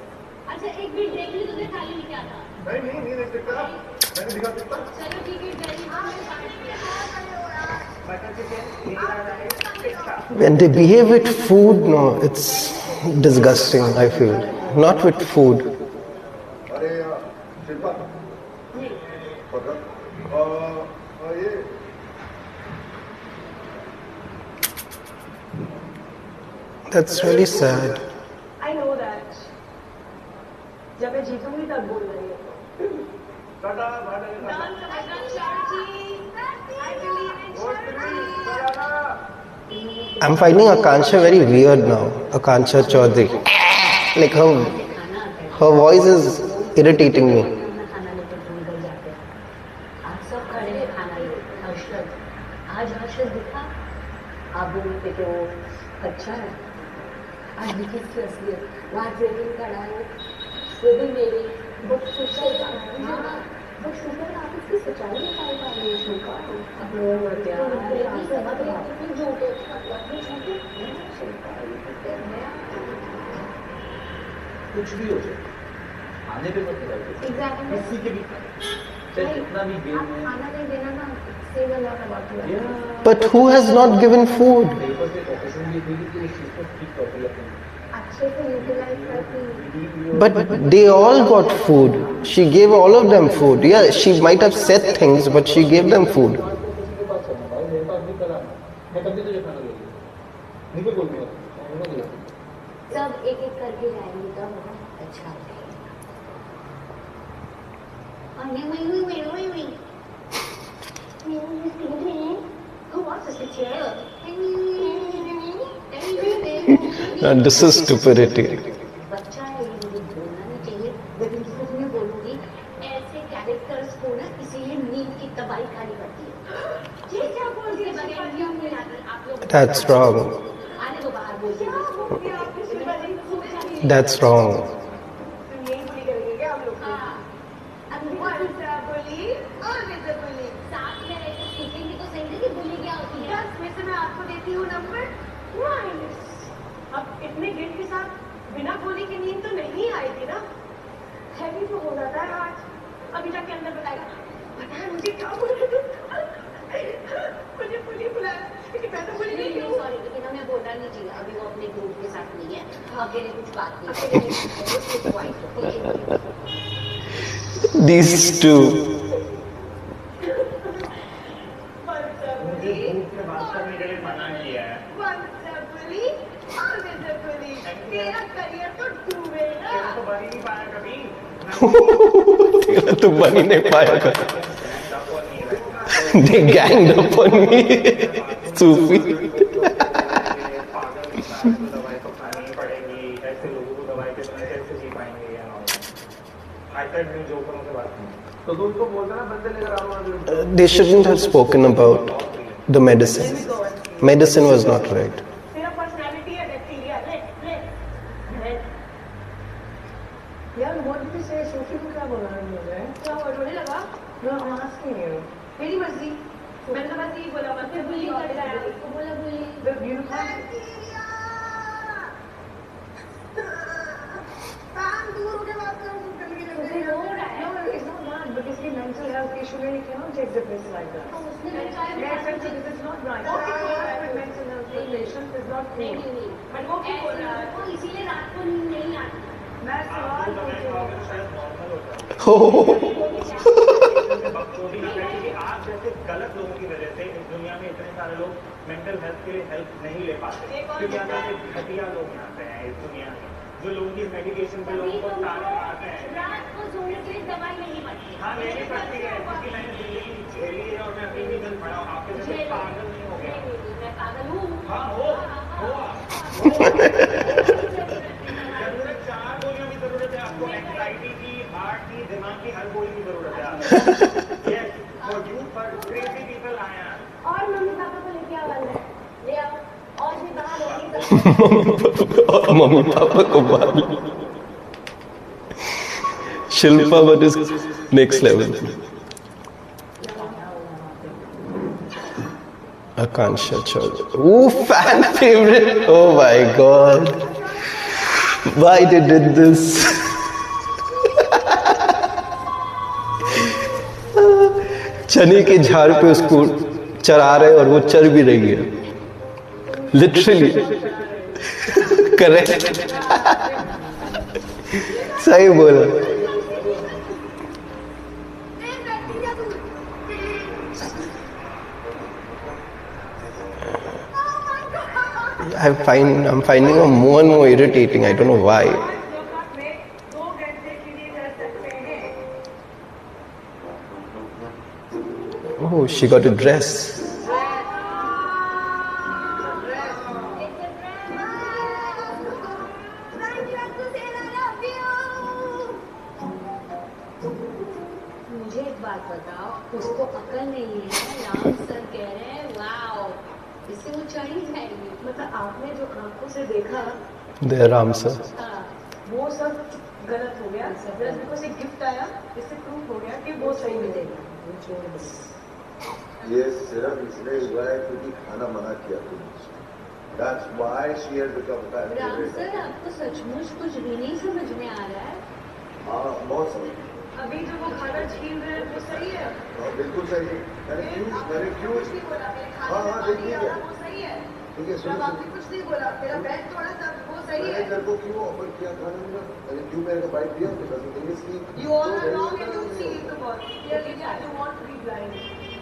अच्छा एक मिनट देख ली तुझे थाली में क्या था. नहीं देख सकता. मैंने दिखा सकता. चलो ठीक है जल्दी. Butter chicken. Tikka. When they behave with food, no, it's disgusting, I feel. Not with food. अरे शिल्पा. पकड़. ये. That's really sad. I know that. जब मैं जीतूंगी तब बोल रही है. Tata, bhai. I'm finding Akansha very weird now. Akansha Chaudhary. Like her voice is irritating me. खाना लेकर भूल कर जाते हैं. आज सब खड़े हैं खाना ले. हर्षद आज हर्षद दिखा. आप बोलते कि वो अच्छा है. आज दिखी इसकी असलियत. वहाँ ट्रेनिंग करा है वो भी मेरी. बट शुक्र आप इसकी सच्चाई में पाई पा रही है. कुछ भी हो जाए खाने पे मत लगाइए. किसी के भी चाहे कितना भी गेम है. खाना नहीं देना ना, save a lot about your life. But who has not given food? Paper पे ऑपरेशन भी हुई थी उस चीज को ठीक कर दिया. अच्छे से यूटिलाइज करके. But they all got food. She gave all of them food. Yeah, she might have said things, but she gave them food. किसी के पास चलना भाई. मेरे पास भी करा. मैं कभी तुझे खाना दे दूँ. निकल बोल दिया. सब एक एक करके जाएंगे तब अच्छा लगेगा. Who wants us to cheer? And this is stupidity. बच्चा है, ये मुझे बोलना नहीं चाहिए, लेकिन सिर्फ मैं बोलूंगी ऐसे कैरेक्टर्स को ना इसीलिए नींद की तबाही खानी पड़ती है। ये क्या बोल रही है? आप लोग That's wrong. आने को बाहर बोल रही That's wrong. यही पूरी करेंगे क्या हम लोग? साथ में ऐसे सीखेंगे तो सही नहीं कि बुली क्या होती है। वैसे मैं आपको देती हूँ नंबर 1। अब इतने गिल्ट के साथ बिना गोली की नींद तो नहीं आएगी ना। हैवी तो हो जाता है आज। अभी जाके अंदर बताएगा, पता है मुझे क्या बोल रहे थे? मुझे पुलिस बुलाया, लेकिन मैं तो पुलिस नहीं हूँ। सॉरी, लेकिन हमें बोलना नहीं चाहिए। अभी वो अपने ग्रुप के साथ नहीं है, अकेले कुछ बात नहीं है। These two. मुझे धूप से बात करने के लिए मना किया है। तेरा करियर तो डूबेगा। तेरा तो बन ही नहीं पाया कभी। तेरा तो बन ही नहीं पाया कभी। They ganged up on me. Sufi. दवाई तो खानी ही पड़ेगी, ऐसे लोगों को दवाई के बिना कैसे जी पाएंगे? आई सेड मैं जो करूं से बात नहीं। तो तुम उसको बोलते ना बंदे लेकर आओ। They shouldn't have spoken about the medicine. Medicine was not right. तेरा पर्सनालिटी है बैक्टीरिया। यार what did you say? Sophie को क्या बोला है मुझे? क्या हुआ? रोने लगा? No, I am asking you. मेरी मर्जी। मैंने तो बस यही बोला, मत बुली कर रहा है। उसको बोला बुली। द ब्यूटीफुल काम दूर होके बात करो, तुम कभी नहीं हो रहा है। No, it's not that, but इसकी मेंटल हेल्थ इशू में you can not take the place like that. उसने बताया this is not right. Mental health patient is not cool. But वो क्यों बोल रहा है? तो इसीलिए रात को नींद नहीं आती। मैं सवाल तो पूछ मैं रही हूँ। शायद नॉर्मल होता है। Oh. बकचोदी ना करें, क्योंकि आप जैसे गलत लोगों की वजह से इस दुनिया में इतने सारे लोग मेंटल हेल्थ के लिए हेल्प नहीं ले पाते, क्योंकि अंदर से घटिया लोग आते हैं इस दुनिया में, जो लोगों की मेडिकेशन पे लोगों को ताने मारते हैं। रात को सोने के लिए दवाई नहीं पड़ती। हाँ, लेनी पड़ती है, क्योंकि मैंने जिंदगी झेली है और मैं अभी भी दिन पड़ा हूँ। आपके जैसे पागल नहीं हो गया। मैं पागल हूँ। हाँ, हो जरूरत 4 गोलियों की जरूरत है आपको, एंग्जाइटी की, हार्ट की, दिमाग की, हर गोली की जरूरत है आपको। Yes, for you, for crazy people I am. और मम्मी पापा को लेके आओ अंदर, ले आओ। और भी बाहर होगी और मम्मी पापा को बाहर Shilpa but is next level. Akansha Chaudhary. Ooh, fan favorite. Oh my god. Why they did this? चने के झाड़ पे उसको चरा रहे और वो चर भी रही है. Literally. Correct. सही बोला. I'm finding her more and more irritating. I don't know why. Oh, she got a dress. मुझे एक बात बताओ, उसको अकल नहीं है, राम सर कह रहे हैं वाओ, इससे वो चढ़ ही जाएगी। मतलब आपने जो आंखों से देखा There, Ram sir. वो सब गलत हो गया। जस्ट बिकॉज एक गिफ्ट आया, इससे प्रूफ हो गया कि वो सही मिलेगा। ये सिर्फ इसलिए हुआ है क्योंकि खाना मना किया तुमने. That's why she has become fat. Ram sir, आपको सचमुच कुछ भी नहीं समझ में आ रहा है? हाँ, बहुत समझ. अभी जो वो खाना छीन रहे हैं वो सही है? हाँ, बिल्कुल सही है. मैंने क्यों हाँ देख लीजिए. वो सही है। ठीक है, सुनो. आपने कुछ नहीं बोला, मेरा बैग थोड़ा सा वो सही मैंने है। तेरे को क्यों ऑफर किया खाने में? मैंने क्यों मेरे को बाइट दिया? बिकॉज़ द थिंग इज कि You all are wrong and you see it the word. Clearly that you want to be blind.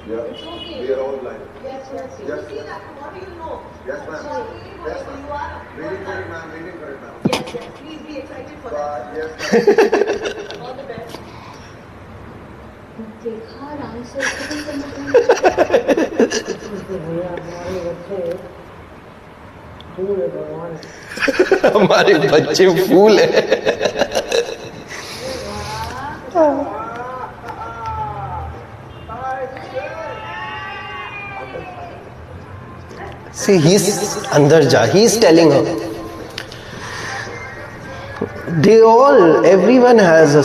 Yeah, It's okay. we are all blind. Yes, yes. Yes. You see that? What do you know? Yes, ma'am. Sorry, Yes, ma'am. you are. Waiting for it, ma'am. Waiting for it, ma'am. Yes, yes. Please be excited for that. Yes, ma'am. All the best. देखा, Ram sir को भी समझ में फूल है भगवान। हमारे बच्चे फूल है। See, he's अंदर जा. He's telling her. They all, everyone has a.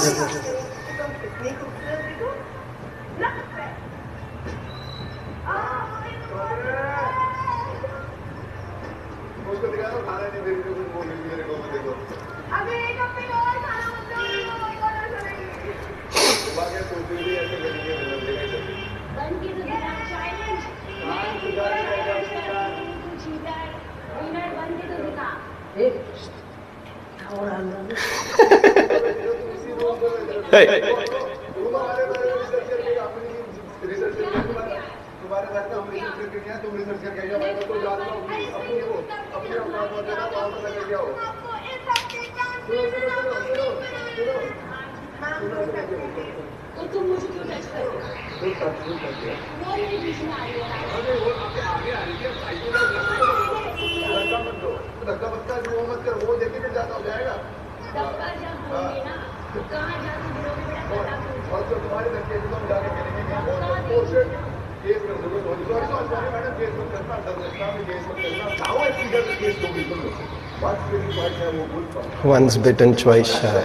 Once bitten, twice shy.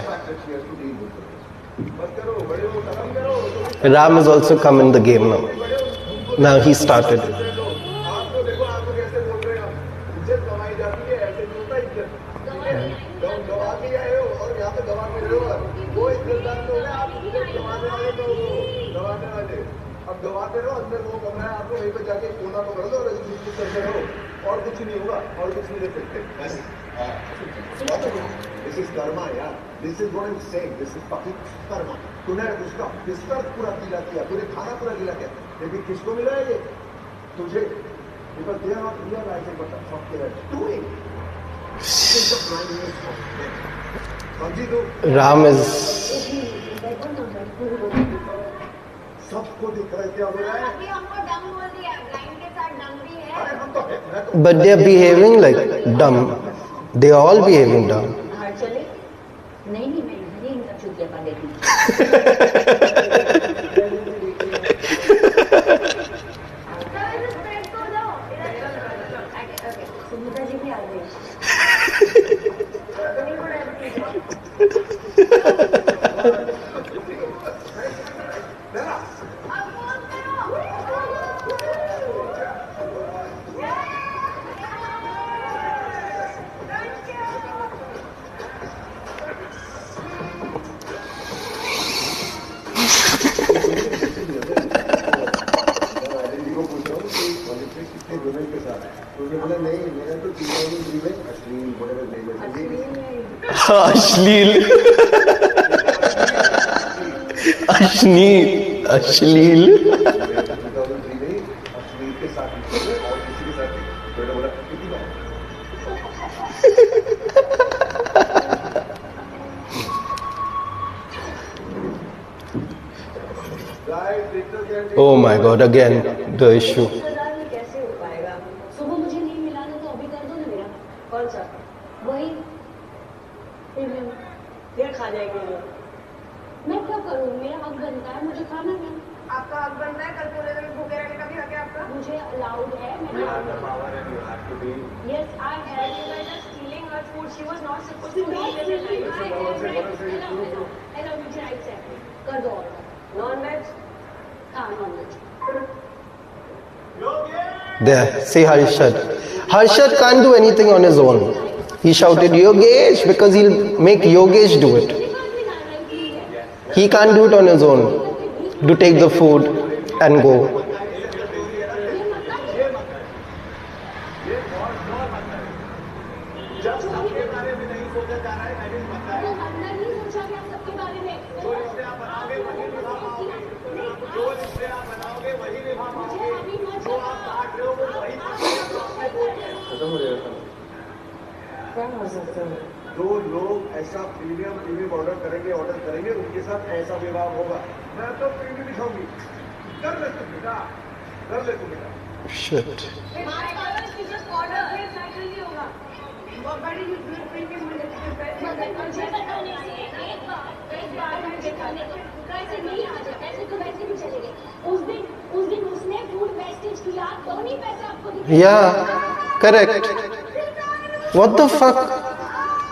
Ram has also come in the game now. Now he started. अब दबाते रहो, अंदर वो कमरा है आपको, वहीं पे जाके कोना पकड़ दो और करते रहो, और कुछ नहीं होगा, और कुछ नहीं दे सकते। This is karma, यार. This is what I'm saying. This is fucking karma. तूने उसका बिस्तर पूरा गीला किया, तूने खाना पूरा गीला किया, लेकिन किसको मिला है ये? तुझे. Because they are not realizing what the fuck they are doing. Ram is. सबको दिख रहा है क्या हो रहा है? अभी हमको डम बोल दिया, ब्लाइंड के साथ डम भी है। अरे हम तो But they are behaving like dumb. They are all behaving dumb. हाँ चले? नहीं मैं नहीं इनका चुतिया पा देती। सुनीता जी भी आ गई। अश्लील अश्लील के साथ और किसी के साथ बोला कितनी बार Oh my God, again the issue. कैसे हो पाएगा? सुबह मुझे नहीं मिला ना तो अभी कर दो ना मेरा। कौन सा? वही फिर खा जाएंगे लोग। मैं क्या करूँ? मेरा हक बनता है, मुझे खाना है। आपका हक बनता है, कल पूरे दिन भूखे रहने का भी हक है आपका। मुझे अलाउड है। Yes, I have. You guys are stealing her food. She was not supposed to eat it. Hello, मुझे राइट से कर दो ऑर्डर। Non-veg? हाँ, non-veg। There, see Harshad. Harshad can't do anything on his own. He shouted Yogesh because he'll make Yogesh do it. He can't do it on his own. To take the food and go. जो लोग ऐसा premium order करेंगे उनके साथ ऐसा विवाह होगा। मैं तो प्रीमियम दिखाऊंगी। कर ले तुम बेटा। Shit. Just order. Please, नहीं होगा। Yeah, correct. What the fuck?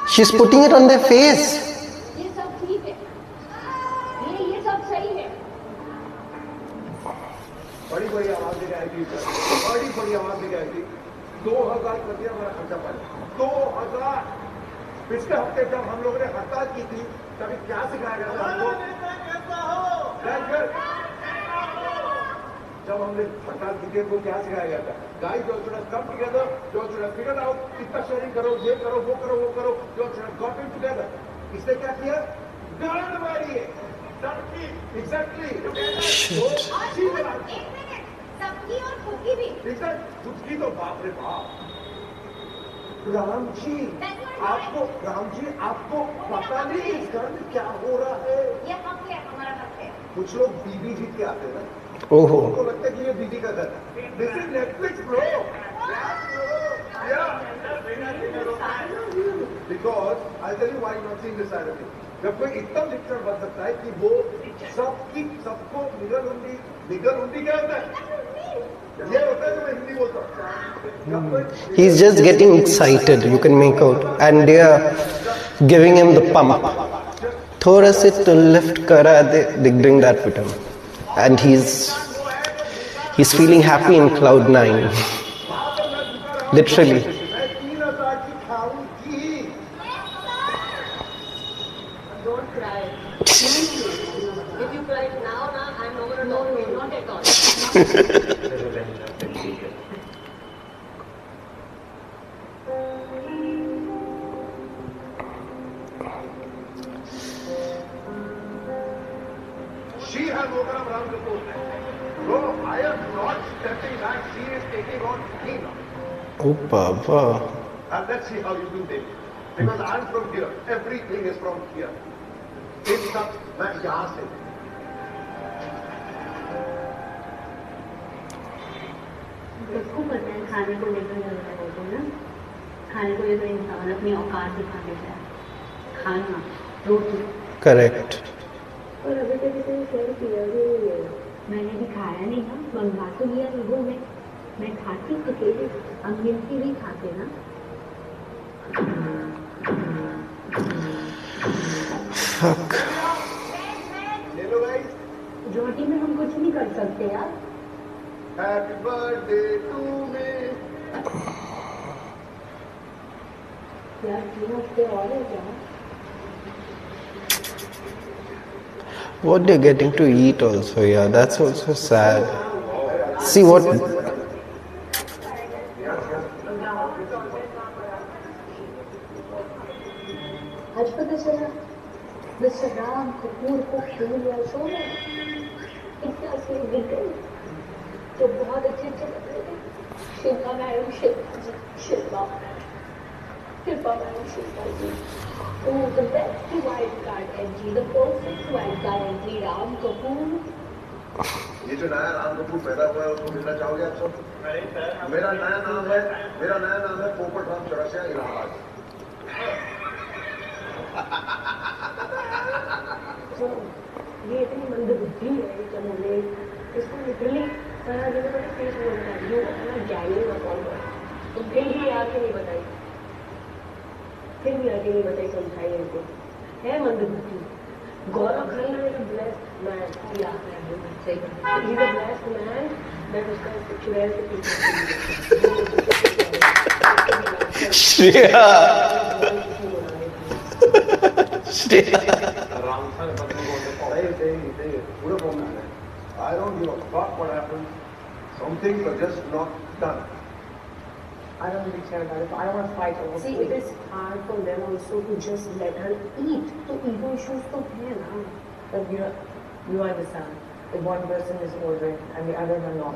She's putting it on their face. ये सब ठीक है, ये सब सही है। बड़ी बड़ी आवाज दिखाई थी, बड़ी बड़ी आवाज दिखाई थी। 2000 कर दिया हमारा खर्चा पानी, 2000। पिछले हफ्ते जब हम लोगों ने हड़ताल की थी तभी क्या सिखाया गया था हमको? जब हमने हड़ताल की थी वो क्या सिखाया गया था? गाइस, जो स्टूडेंट्स कम टुगेदर, जो स्टूडेंट्स फिगर आउट, कितना शेयरिंग करो, ये करो, वो करो, वो करो, जो स्टूडेंट्स गॉट इन टुगेदर। इसने क्या किया? गांड मारी है सबकी, एग्जैक्टली। सबकी और खुद की भी। खुद की तो बाप रे बाप। राम जी आपको पता नहीं इस घर में क्या हो रहा है? ये हक है, हमारा हक है। कुछ लोग बीबी जीत के आते हैं ना, ओहो। उनको लगता है कि ये बीबी का घर है। This is Netflix bro, because I tell you why not seeing this side of it. जब कोई इतना डिक्टर बन सकता है कि वो सबको निगल उंडी क्या होता है? ये होता है जो मैं हिंदी बोलता हूँ। He's just getting excited, you can make out. And they are giving him the pump. Thoda se to lift kara, they bring that with him. And he's feeling happy in cloud 9. Literally. Don't cry. If you cry now, I'm not going to talk to you. Not at all. She has woken up Ram Kapoor. Bro, I am not stepping back. She is taking on me now. Oh, Baba. And let's see how you do this. Because I'm from here. Everything is from here. It's not मैं यहाँ से। सबको पता है खाने को लेकर झगड़ा होता है ना। खाने को लेकर इंसान अपनी औकात दिखा देता है। खाना, रोटी। Correct. और अभी तक इसे शेयर किया भी नहीं है। मैंने भी खाया नहीं था, मंगा तो लिया ईगो में। मैं खाती अकेले, अनगिनती भी खाते ना। Fuck. ले लो guys. रोटी में हम कुछ नहीं कर सकते यार। Happy birthday to me. यार 3 हफ्ते और है क्या? What they're getting to eat also, yeah, that's also sad. See what... आज पता चला मिस्टर राम कपूर को फेलियर शो में इतना से गिर गई जो बहुत अच्छे लग रहे थे। Shilpa madam, Shilpa madam, Shilpa ji. Oh, the best wild card entry, the perfect wild card entry, Ram Kapoor. ये जो नया राम कपूर पैदा हुआ है उसको मिलना चाहोगे आप सब? मेरा नया नाम है पोपट राम चौरसिया इलाहाबाद। So, ये इतनी मंदबुद्धि है कि हमने इसको लिटरली सारा दिन मैंने फेस बोलता है यू अपना गैलिंग अपॉन तो फिर भी आके नहीं बताई, समझाई इनको है मंदबुद्धि। Gaurav Khanna is a blessed man, या सही बात, he is a blessed man that उसका चुड़ैल से पीछे Shreya. पूरा फॉर्म में है। I don't give a fuck what happens. Some things are just not done. I don't really care about it. I don't want to fight over. See, it is hard for them also to just let her eat. So ego issues तो है ना. But you understand. If one person is ordering and the others are not,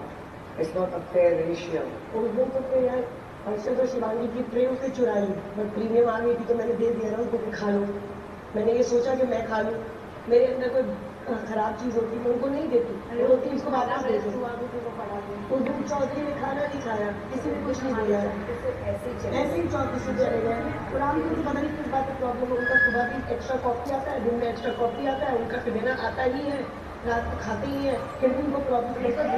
it's not a fair ratio. और वो तो फिर यार हर्षद और शिवांगी की ट्रे उसने चुरा ली, बट प्रीमियम आ गई थी तो मैंने दे दिया ना उनको कि खा लो। मैंने ये सोचा कि मैं खा लूँ, मेरे अंदर कोई खराब चीज होती मैं उनको नहीं देती, बोलती इसको वापस दे दो। उस दिन चौधरी ने खाना नहीं खाया, किसी ने कुछ नहीं दिया, ऐसे ही चौधरी से चले गए। और आम को पता नहीं किस बात की प्रॉब्लम है, उनका सुबह भी एक्स्ट्रा कॉफी आता है, दिन में एक्स्ट्रा कॉफी आता है, उनका डिनर आता ही है। रात को खाते ही है, फिर भी उनको प्रॉब्लम होता है.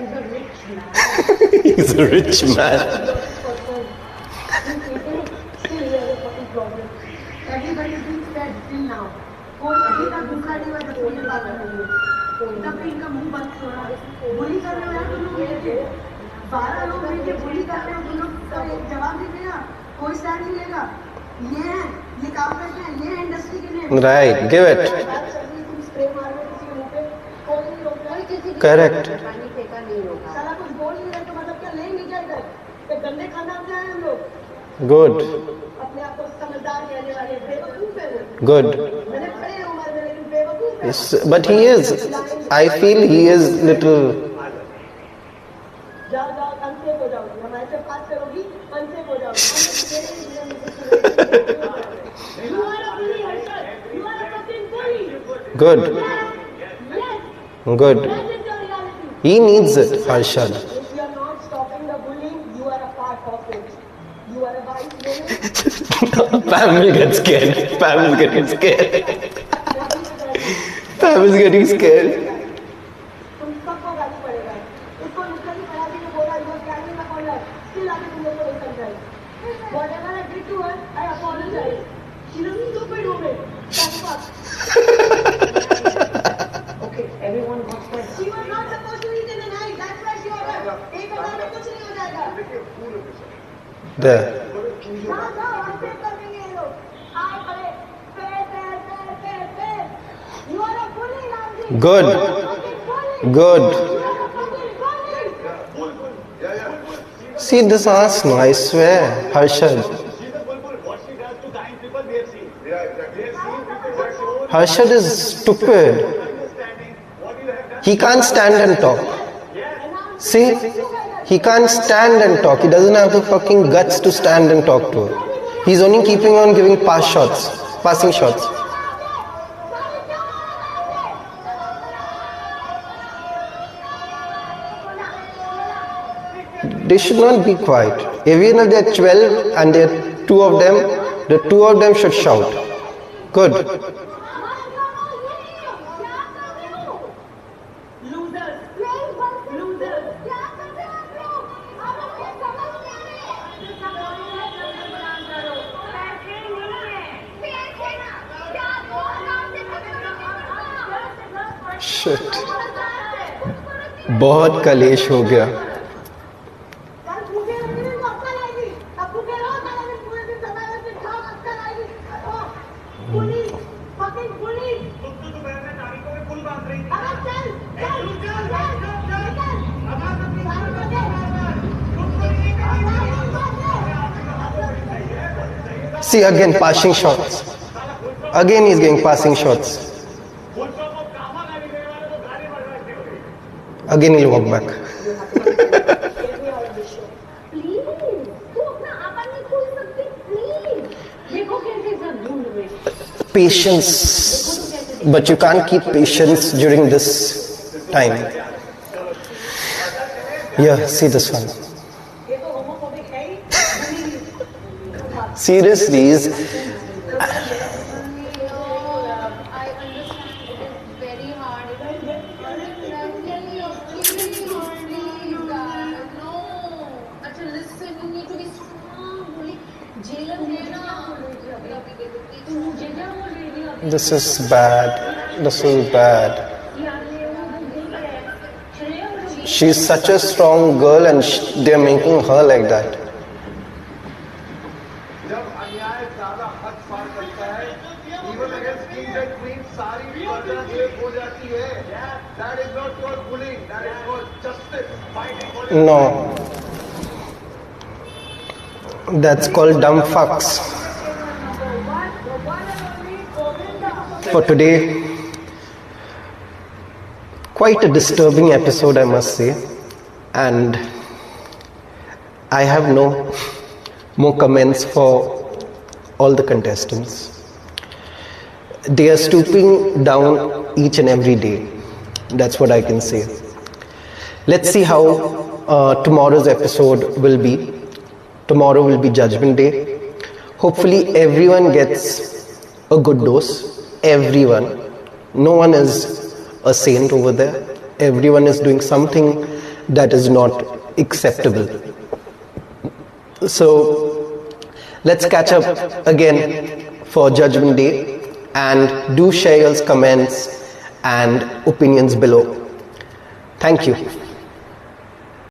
He's a rich man. Everybody thinks that till now. कोई अभी तक भूखा नहीं हुआ जब कोई ये बात नहीं है. तब भी इनका मुंह बंद हो रहा है. बुली कर रहे हो यार तुम लोग मिलके. 12 लोग मिलके बुली कर रहे हो, तुम लोग का एक जवाब नहीं देगा, कोई स्टैंड नहीं लेगा. ये काम करते हैं, ये इंडस्ट्री के लिए. Right, give it. तुम स्प्रे मार रहे हो किसी के मुंह पे, कोई नहीं रोक रहा है, किसी की Correct. पानी फेंका नहीं होगा. साला कुछ बोल नहीं रहे तो मतलब क्या लेंगे क्या इधर? ये गंदे खाना से आए हम लोग. Good. अपने आप को समझदार कहने वाले बेवकूफ है वो. Good. मैंने पढ़े हैं उम्र में, लेकिन बेवकूफ है. Yes, but he is. I feel he is little. जाओ अनसेफ हो जाओगी, हमारे से बात करोगी अनसेफ हो जाओगी. You are a bully, Harshad. You are a fucking bully. Good. Yes. Good. That is your reality. He needs it, Harshad. If you are not stopping the bullying, you are a part of it. You are a vice woman. Pam will get scared. Pam is getting scared. Pam is getting scared. तुम सबको गाली पड़ेगा. उसको literally पढ़ाती ने बोला you are carrying a collar. Still आगे तुम लोग को नहीं समझाई. Whatever I did to her, I apologize. She doesn't stupid woman. That's what. Okay, everyone got that. She was not supposed to eat in the night. That's why she ordered. एक बार में कुछ नहीं हो जाएगा. There. जाओ unsafe कर देंगे ये लोग. आए खड़े. पे. You are a bully, Ramji. Good. You are a fucking bully. Good. You are a fucking bully. See this ass, no, I swear. Harshad. She's a bulbul. What she does to kind people, we have seen. Yeah, exactly. We have seen people that show Harshad is stupid. understanding what you have done. He can't stand and talk. See? He can't stand and talk. He doesn't have the fucking guts to stand and talk to her. He's only keeping on giving passing shots. They should not be quiet. Even if there are 12 and there are 2 of them, the 2 of them should shout. Good. Shit. बहुत कलेश हो गया. See again passing shots. Again he's getting passing shots. Again he'll walk back. Please तू अपना आपा नहीं खोल सकती. प्लीज देखो कैसे सब ढूंढ रहे. Patience. But you can't keep patience during this time. Yeah, see this one. Seriously, I understand it is very hard. No. अच्छा listen, you need to be strong. Jailer है ना. this is bad. This is bad. She's such a strong girl and they're making her like that. जब अन्याय ज्यादा हद पार करता है, even against kings and queens, सारी पर्दा एक हो जाती है. That is not called bullying. That is called justice. Fighting for No. That's called dumb fucks. For today, quite a disturbing episode, I must say. And I have no more comments for all the contestants. They are stooping down each and every day. That's what I can say. Let's see how tomorrow's episode will be. Tomorrow will be Judgment Day. Hopefully everyone gets a good dose. Everyone. No one is a saint over there. Everyone is doing something that is not acceptable. So let's catch up again for Judgment Day, and do share your comments and opinions below. Thank you.